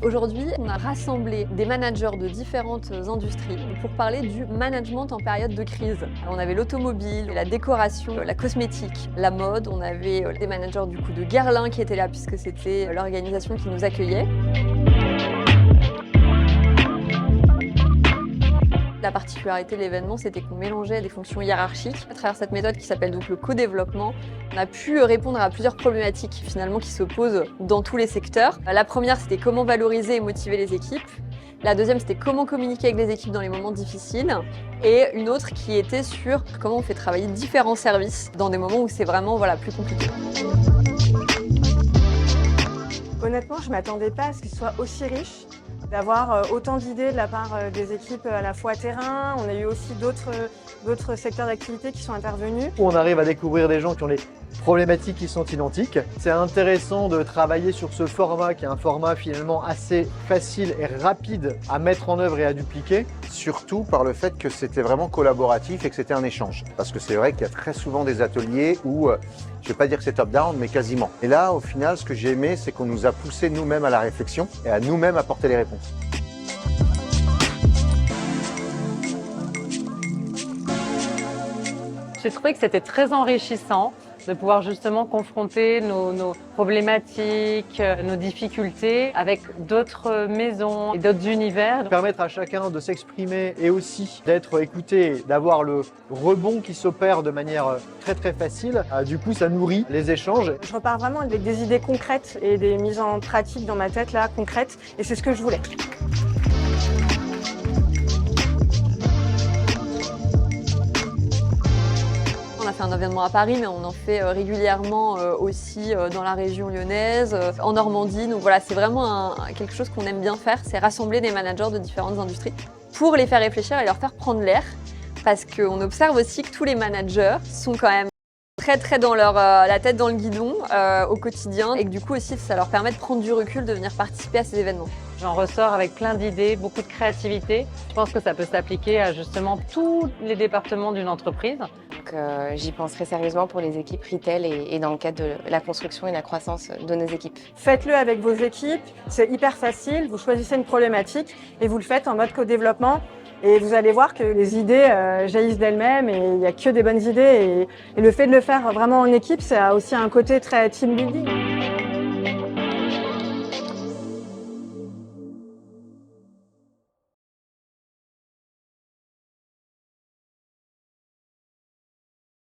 Aujourd'hui, on a rassemblé des managers de différentes industries pour parler du management en période de crise. On avait l'automobile, la décoration, la cosmétique, la mode. On avait des managers du coup de Guerlain qui étaient là puisque c'était l'organisation qui nous accueillait. La particularité de l'événement, c'était qu'on mélangeait des fonctions hiérarchiques. À travers cette méthode qui s'appelle donc le co-développement, on a pu répondre à plusieurs problématiques finalement qui se posent dans tous les secteurs. La première, c'était comment valoriser et motiver les équipes. La deuxième, c'était comment communiquer avec les équipes dans les moments difficiles. Et une autre qui était sur comment on fait travailler différents services dans des moments où c'est vraiment plus compliqué. Honnêtement, je ne m'attendais pas à ce qu'il soit aussi riche, d'avoir autant d'idées de la part des équipes à la fois terrain. On a eu aussi d'autres secteurs d'activité qui sont intervenus. On arrive à découvrir des gens qui ont les problématiques qui sont identiques. C'est intéressant de travailler sur ce format qui est un format finalement assez facile et rapide à mettre en œuvre et à dupliquer. Surtout par le fait que c'était vraiment collaboratif et que c'était un échange. Parce que c'est vrai qu'il y a très souvent des ateliers où, je ne vais pas dire que c'est top-down, mais quasiment. Et là, au final, ce que j'ai aimé, c'est qu'on nous a poussé nous-mêmes à la réflexion et à nous-mêmes apporter les réponses. J'ai trouvé que c'était très enrichissant de pouvoir justement confronter nos problématiques, nos difficultés avec d'autres maisons et d'autres univers. Permettre à chacun de s'exprimer et aussi d'être écouté, d'avoir le rebond qui s'opère de manière très facile. Du coup, ça nourrit les échanges. Je repars vraiment avec des idées concrètes et des mises en pratique dans ma tête là, concrètes, et c'est ce que je voulais. On a fait un événement à Paris, mais on en fait régulièrement aussi dans la région lyonnaise, en Normandie. Donc voilà, c'est vraiment quelque chose qu'on aime bien faire, c'est rassembler des managers de différentes industries pour les faire réfléchir et leur faire prendre l'air. Parce qu'on observe aussi que tous les managers sont quand même très dans la tête dans le guidon au quotidien, et que du coup aussi ça leur permet de prendre du recul, de venir participer à ces événements. J'en ressors avec plein d'idées, beaucoup de créativité. Je pense que ça peut s'appliquer à justement tous les départements d'une entreprise. Donc j'y penserai sérieusement pour les équipes retail et dans le cadre de la construction et la croissance de nos équipes. Faites-le avec vos équipes, c'est hyper facile. Vous choisissez une problématique et vous le faites en mode co-développement. Et vous allez voir que les idées jaillissent d'elles-mêmes et il n'y a que des bonnes idées. Et le fait de le faire vraiment en équipe, ça a aussi un côté très team building.